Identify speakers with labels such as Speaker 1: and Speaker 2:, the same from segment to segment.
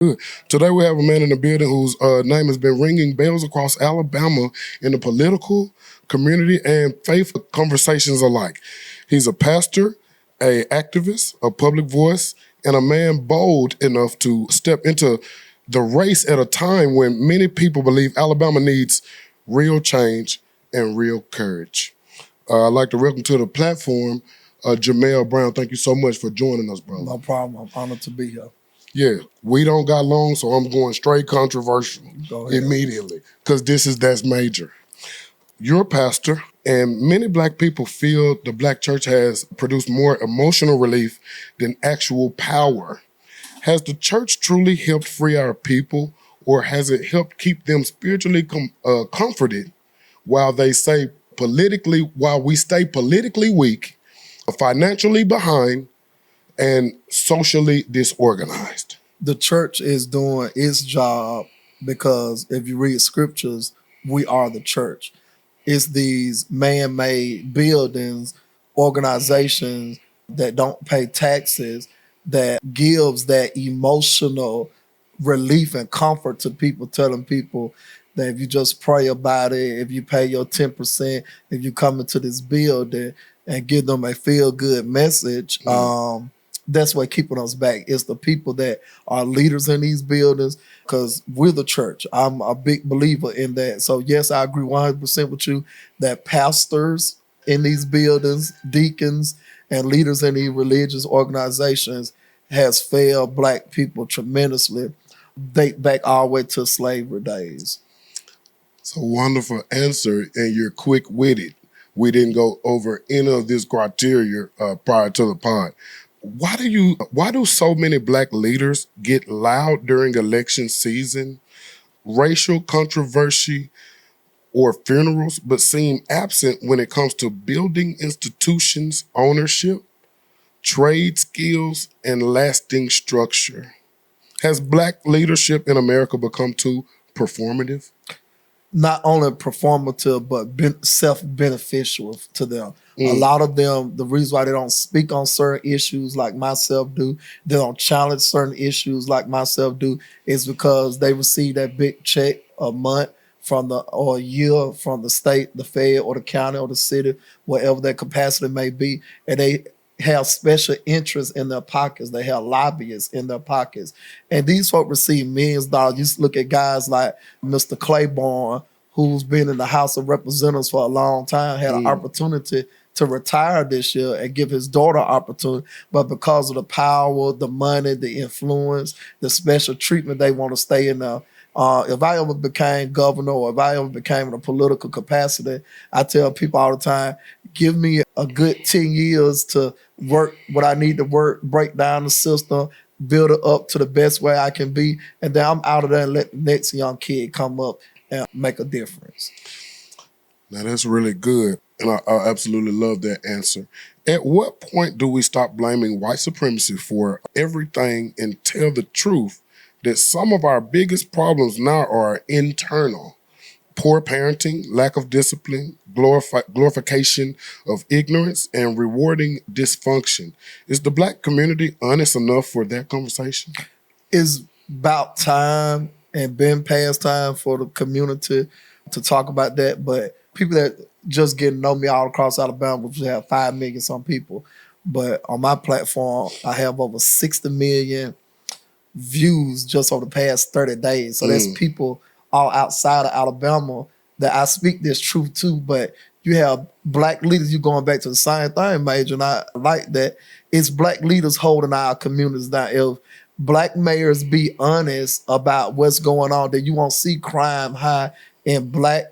Speaker 1: Good. Today we have a man in the building whose name has been ringing bells across Alabama in the political, community, and faith conversations alike. He's a pastor, a activist, a public voice, and a man bold enough to step into the race at a time when many people believe Alabama needs real change and real courage. I'd like to welcome to the platform Jamel Brown. Thank you so much for joining us, brother.
Speaker 2: No problem. I'm honored to be here.
Speaker 1: Yeah, we don't got long, so I'm going straight controversial immediately because that's major. You're a pastor, and many black people feel the black church has produced more emotional relief than actual power. Has the church truly helped free our people, or has it helped keep them spiritually comforted while we stay politically weak, financially behind, and socially disorganized?
Speaker 2: The church is doing its job because if you read scriptures, we are the church. It's these man-made buildings, organizations that don't pay taxes, that gives that emotional relief and comfort to people, telling people that if you just pray about it, if you pay your 10%, if you come into this building and give them a feel-good message, that's what keeping us back. It's the people that are leaders in these buildings because we're the church. I'm a big believer in that. So yes, I agree 100% with you that pastors in these buildings, deacons, and leaders in these religious organizations has failed black people tremendously, date back all the way to slavery days.
Speaker 1: It's a wonderful answer, and you're quick-witted. We didn't go over any of this criteria prior to the pod. Why do so many black leaders get loud during election season, racial controversy, or funerals, but seem absent when it comes to building institutions, ownership, trade skills, and lasting structure? Has black leadership in America become too performative?
Speaker 2: Not only performative, but self-beneficial to them. A lot of them, the reason why they don't speak on certain issues like myself do, they don't challenge certain issues like myself do, is because they receive that big check a month or a year from the state, the fed, or the county, or the city, whatever their capacity may be, and they have special interests in their pockets. They have lobbyists in their pockets. And these folks receive millions of dollars. You look at guys like Mr. Claiborne, who's been in the House of Representatives for a long time, had an opportunity to retire this year and give his daughter an opportunity. But because of the power, the money, the influence, the special treatment, they want to stay in there. If I ever became governor or if I ever became in a political capacity, I tell people all the time, give me a good 10 years to work what I need to work, break down the system, build it up to the best way I can be, and then I'm out of there and let the next young kid come up and make a difference.
Speaker 1: Now that's really good, and I absolutely love that answer. At what point do we stop blaming white supremacy for everything and tell the truth that some of our biggest problems now are internal? Poor parenting, lack of discipline, glorification of ignorance, and rewarding dysfunction. Is the black community honest enough for that conversation?
Speaker 2: It's about time and been past time for the community to talk about that, but people that just get to know me all across Alabama, which have 5 million some people, but on my platform, I have over 60 million views just over the past 30 days. So that's people all outside of Alabama that I speak this truth to, but you have black leaders, you're going back to the same thing, Major, and I like that. It's black leaders holding our communities down. If black mayors be honest about what's going on, then you won't see crime high in black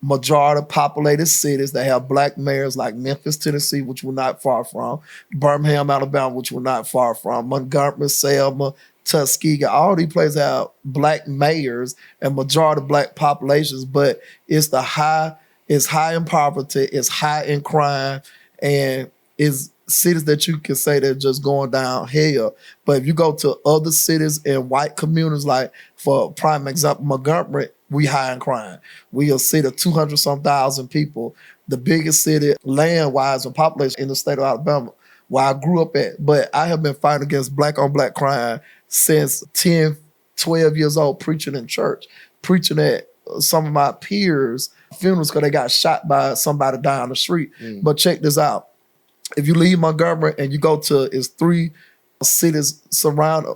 Speaker 2: majority populated cities that have black mayors like Memphis, Tennessee, which we're not far from, Birmingham, Alabama, which we're not far from, Montgomery, Selma, Tuskegee, all these places have black mayors and majority black populations, but it's high in poverty, it's high in crime, and it's cities that you can say they're just going downhill. But if you go to other cities and white communities, like for prime example, Montgomery, we high in crime. We a city of 200-some thousand people, the biggest city land-wise and population in the state of Alabama, where I grew up at. But I have been fighting against black on black crime since 10, 12 years old preaching in church, preaching at some of my peers' funerals because they got shot by somebody down the street. But check this out. If you leave Montgomery and you go to it's three cities surrounding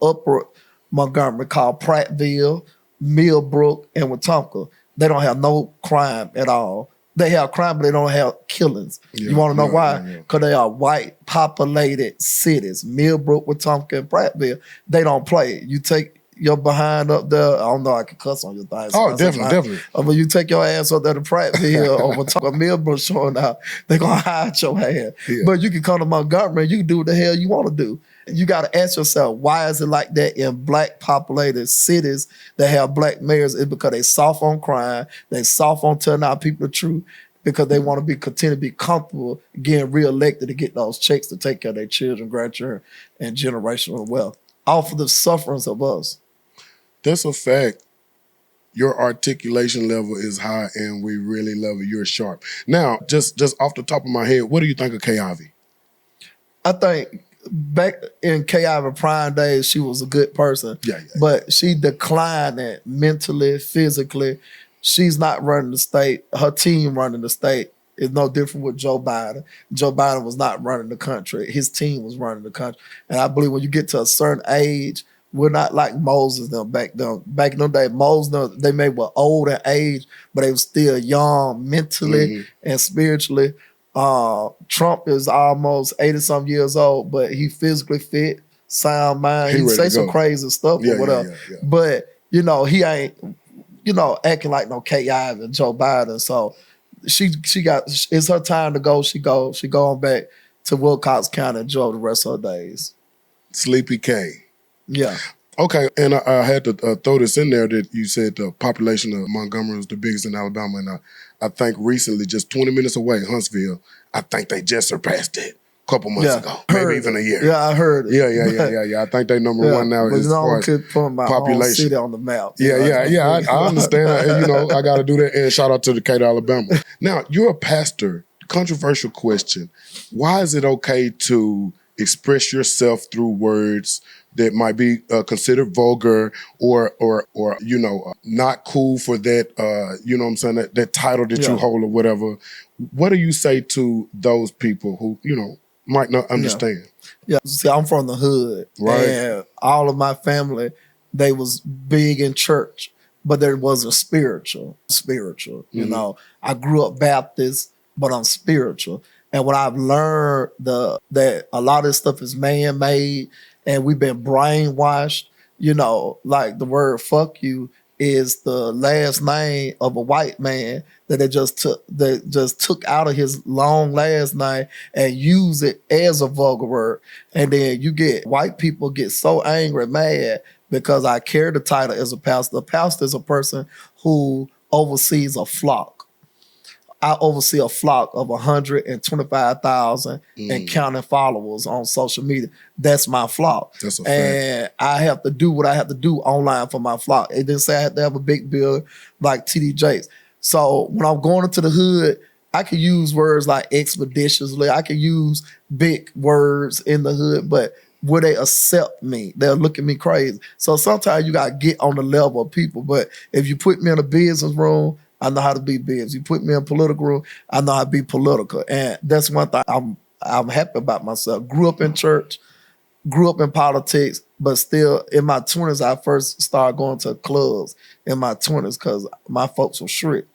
Speaker 2: upper Montgomery called Prattville, Millbrook, and Wetumpka. They don't have no crime at all. They have crime, but they don't have killings. You want to know why? Because they are white populated cities. Millbrook, Wetumpka, and Prattville. They don't play. You take your behind up there. I don't know. I can cuss on your thighs.
Speaker 1: Oh, definitely.
Speaker 2: But you take your ass up there to Prattville or Wetumpka, Millbrook showing out. They're gonna hide your ass. Yeah. But you can come to Montgomery and you can do what the hell you want to do. You got to ask yourself, why is it like that in black populated cities that have black mayors? It's because they soft on crime, they soft on telling our people the truth, because they want to continue to be comfortable getting reelected to get those checks to take care of their children, grandchildren, and generational wealth. Off of the sufferings of us.
Speaker 1: That's a fact. Your articulation level is high and we really love it. You're sharp. Now, just off the top of my head, what do you think of Kay Ivey?
Speaker 2: I think back in Kay Ivey prime days, she was a good person. But she declined it mentally, physically. She's not running the state. Her team running the state is no different with Joe Biden. Joe Biden was not running the country. His team was running the country. And I believe when you get to a certain age, we're not like Moses them back then. Back in the day, Moses, they may were old in age, but they were still young mentally and spiritually. Trump is almost 80-some years old, but he physically fit, sound mind. He say some crazy stuff or whatever. But, he ain't, acting like no Kay Ivey and Joe Biden. So it's her time to go. She go on back to Wilcox County and enjoy the rest of her days.
Speaker 1: Sleepy K.
Speaker 2: Yeah.
Speaker 1: Okay, and I had to throw this in there that you said the population of Montgomery was the biggest in Alabama, and I think recently, just 20 minutes away, Huntsville, I think they just surpassed it a couple months ago, maybe even a year.
Speaker 2: Yeah, I heard it.
Speaker 1: Yeah. I think they number one now as far as population.
Speaker 2: City on the map.
Speaker 1: I understand. I got to do that, and shout out to Decatur, Alabama. Now, you're a pastor. Controversial question. Why is it okay to express yourself through words that might be considered vulgar or not cool for that, that title that you hold or whatever? What do you say to those people who, might not understand?
Speaker 2: Yeah. See, I'm from the hood.
Speaker 1: Right.
Speaker 2: And all of my family, they was big in church, but there wasn't spiritual. I grew up Baptist, but I'm spiritual. And what I've learned that a lot of this stuff is man-made and we've been brainwashed, like the word fuck you is the last name of a white man that they just took out of his long last name and use it as a vulgar word. And then you get white people get so angry, mad because I carry the title as a pastor. A pastor is a person who oversees a flock. I oversee a flock of 125,000 and counting followers on social media. That's my flock.
Speaker 1: That's a fact.
Speaker 2: And I have to do what I have to do online for my flock. It didn't say I have to have a big bill like TD Jakes. So when I'm going into the hood, I can use words like expeditiously. I can use big words in the hood, but will they accept me? They'll look at me crazy. So sometimes you got to get on the level of people. But if you put me in a business room, I know how to be business. You put me in a political room, I know how to be political. And that's one thing I'm happy about myself. Grew up in church, grew up in politics, but still in my 20s, I first started going to clubs in my 20s because my folks were strict.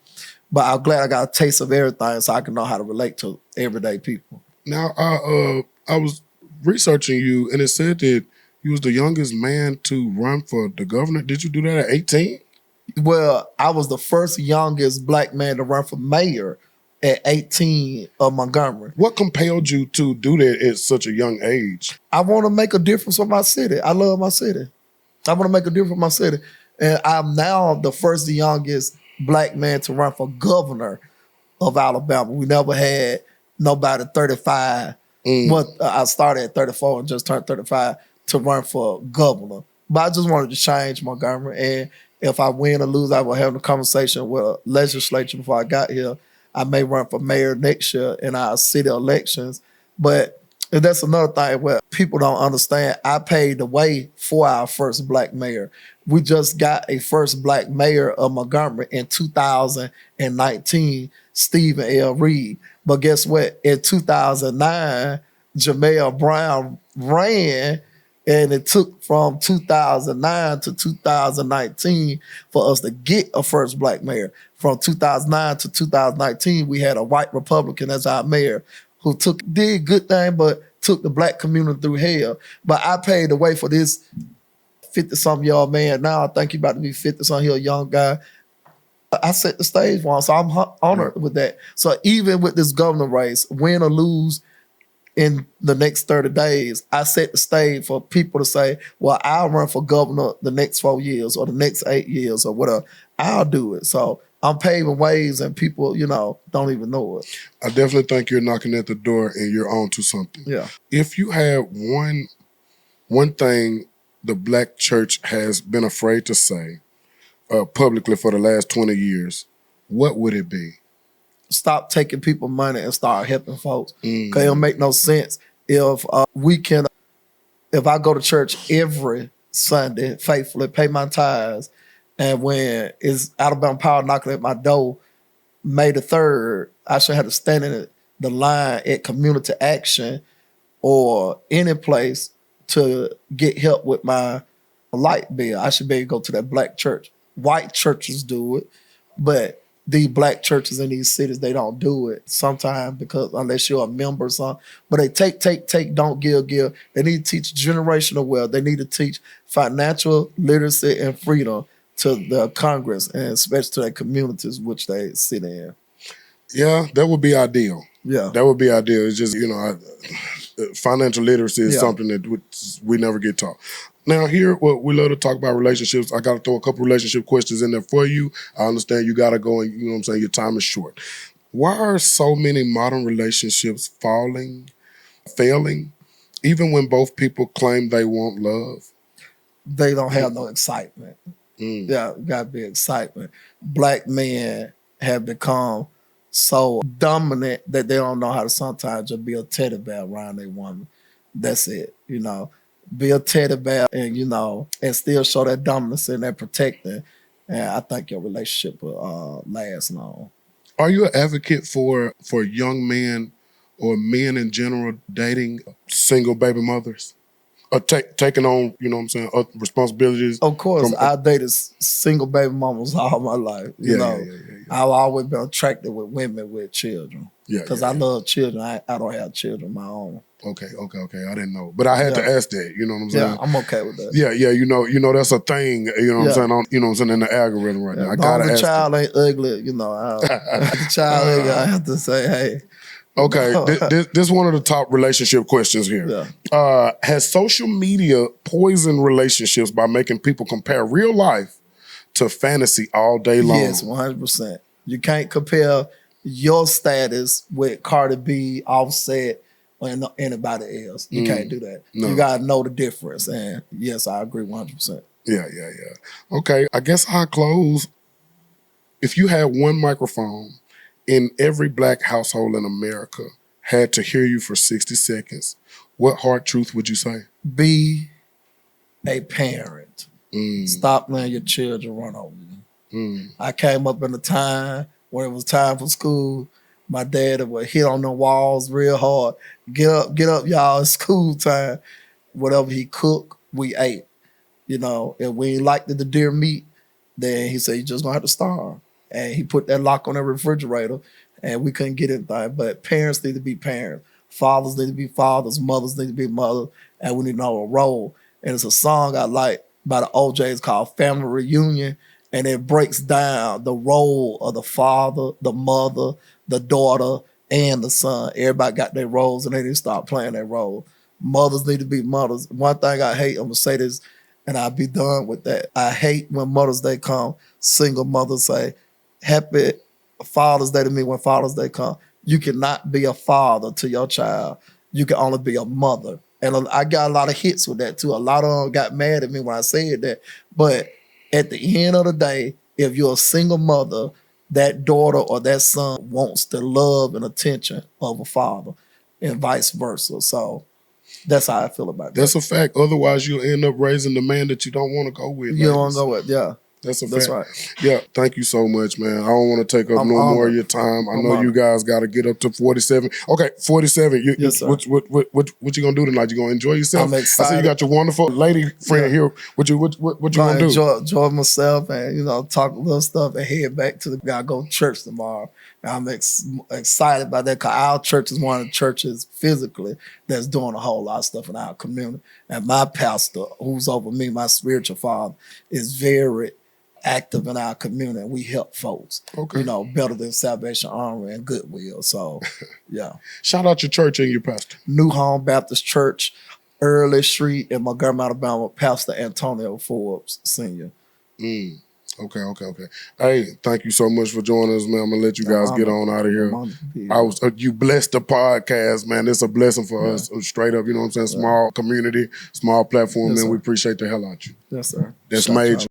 Speaker 2: But I'm glad I got a taste of everything so I can know how to relate to everyday people.
Speaker 1: Now, I was researching you, and it said that you was the youngest man to run for the governor. Did you do that at 18?
Speaker 2: Well, I was the first youngest black man to run for mayor at 18 of Montgomery.
Speaker 1: What compelled you to do that at such a young age?
Speaker 2: I want to make a difference for my city. I love my city. I want to make a difference for my city. And I'm now the first youngest black man to run for governor of Alabama. We never had nobody 35. I started at 34 and just turned 35 to run for governor. But I just wanted to change Montgomery. And if I win or lose, I will have a conversation with a legislature before I got here. I may run for mayor next year in our city elections. But And that's another thing where people don't understand. I paved the way for our first black mayor. We just got a first black mayor of Montgomery in 2019, Stephen L. Reed. But guess what? In 2009, Jamel Brown ran, and it took from 2009 to 2019 for us to get a first black mayor. From 2009 to 2019, we had a white Republican as our mayor who did good thing, but took the black community through hell. But I paved the way for this 50-something-year-old man. Now I think he about to be 50-something, he a young guy. I set the stage for him, so I'm honored with that. So even with this governor race, win or lose in the next 30 days, I set the stage for people to say, well, I'll run for governor the next 4 years or the next 8 years or whatever. I'll do it. So I'm paving ways and people, don't even know it.
Speaker 1: I definitely think you're knocking at the door and you're on to something.
Speaker 2: Yeah.
Speaker 1: If you had one thing the black church has been afraid to say publicly for the last 20 years, what would it be?
Speaker 2: Stop taking people money and start helping folks. Because it don't make no sense if if I go to church every Sunday faithfully, pay my tithes, and when it's Alabama Power knocking at my door, May the 3rd, I should have to stand in the line at Community Action or any place to get help with my light bill. I should be able to go to that black church. White churches do it, but these black churches in these cities, they don't do it sometimes because unless you're a member or something. But they take, don't give. They need to teach generational wealth. They need to teach financial literacy and freedom to the Congress and especially to their communities which they sit in.
Speaker 1: Yeah, that would be ideal.
Speaker 2: Yeah.
Speaker 1: That would be ideal. It's just, financial literacy is something that we never get taught. Now here, we love to talk about relationships. I got to throw a couple relationship questions in there for you. I understand you got to go and, your time is short. Why are so many modern relationships failing, even when both people claim they want love?
Speaker 2: They don't have no excitement. Yeah, got to be excitement. Black men have become so dominant that they don't know how to sometimes just be a teddy bear around their woman. That's it, Be a teddy bear and, and still show that dominance and that protecting. And I think your relationship will last long.
Speaker 1: Are you an advocate for young men or men in general dating single baby mothers? Or taking on, responsibilities?
Speaker 2: Of course, I dated single baby mamas all my life. I've always been attracted with women with children. Because I love children. I don't have children of my own.
Speaker 1: Okay. I didn't know. But I had to ask that, you know what I'm saying?
Speaker 2: Yeah, I'm okay with that.
Speaker 1: Yeah, that's a thing, I'm saying? I'm saying in the algorithm right now. I gotta ask.
Speaker 2: The child ain't ugly, the child ugly, I have to say, hey.
Speaker 1: Okay, this is one of the top relationship questions here. Yeah. Has social media poisoned relationships by making people compare real life to fantasy all day long?
Speaker 2: Yes, 100%. You can't compare your status with Cardi B, Offset, or anybody else. You can't do that. No. You got to know the difference. And yes, I agree 100%.
Speaker 1: Yeah. Okay, I guess I'll close. If you had one microphone in every black household in America had to hear you for 60 seconds, what hard truth would you say?
Speaker 2: Be a parent. Stop letting your children run over you. I came up in a time when it was time for school. My dad would hit on the walls real hard. Get up, y'all, it's school time. Whatever he cooked, we ate. If we ain't liked the deer meat, then he said, you just gonna have to starve. And he put that lock on the refrigerator and we couldn't get anything. But parents need to be parents. Fathers need to be fathers. Mothers need to be mothers. And we need to know a role. And it's a song I like by the OJs called Family Reunion. And it breaks down the role of the father, the mother, the daughter, and the son. Everybody got their roles and they need to start playing their role. Mothers need to be mothers. One thing I hate, I'm going to say this, and I'll be done with that. I hate when Mother's Day come, single mothers say, Happy Father's Day to me when Father's Day come. You cannot be a father to your child. You can only be a mother. And I got a lot of hits with that too. A lot of them got mad at me when I said that. But at the end of the day, if you're a single mother, that daughter or that son wants the love and attention of a father. and vice versa. So that's how I feel about that.
Speaker 1: That's a fact. Otherwise, you'll end up raising the man that you don't want to go with.
Speaker 2: You don't want to go with, yeah.
Speaker 1: That's a fact.
Speaker 2: That's right.
Speaker 1: Yeah, thank you so much, man. I don't want to take up
Speaker 2: I'm
Speaker 1: no more
Speaker 2: honored.
Speaker 1: of your time. I
Speaker 2: I'm
Speaker 1: know you
Speaker 2: honored.
Speaker 1: guys got to get up to 47. Okay, 47.
Speaker 2: Yes, sir.
Speaker 1: What you gonna do tonight? You gonna enjoy yourself?
Speaker 2: I'm excited.
Speaker 1: I see you got your wonderful lady friend here. What you gonna do?
Speaker 2: Enjoy myself and, you know, talk a little stuff and head back to gotta go to church tomorrow. And I'm excited about that because our church is one of the churches physically that's doing a whole lot of stuff in our community. And my pastor, who's over me, my spiritual father, is very active in our community, and we help folks, you know, better than Salvation Army and Goodwill. So, yeah.
Speaker 1: Shout out your church and your pastor.
Speaker 2: New Home Baptist Church, Early Street in Montgomery, Alabama, Pastor Antonio Forbes, Sr.
Speaker 1: Okay. Hey, thank you so much for joining us, man. I'm gonna let you guys get on out of here. You blessed the podcast, man. It's a blessing for us, straight up. You know what I'm saying? Small community, small platform, man. We appreciate the hell out you.
Speaker 2: Yes, sir.
Speaker 1: That's major.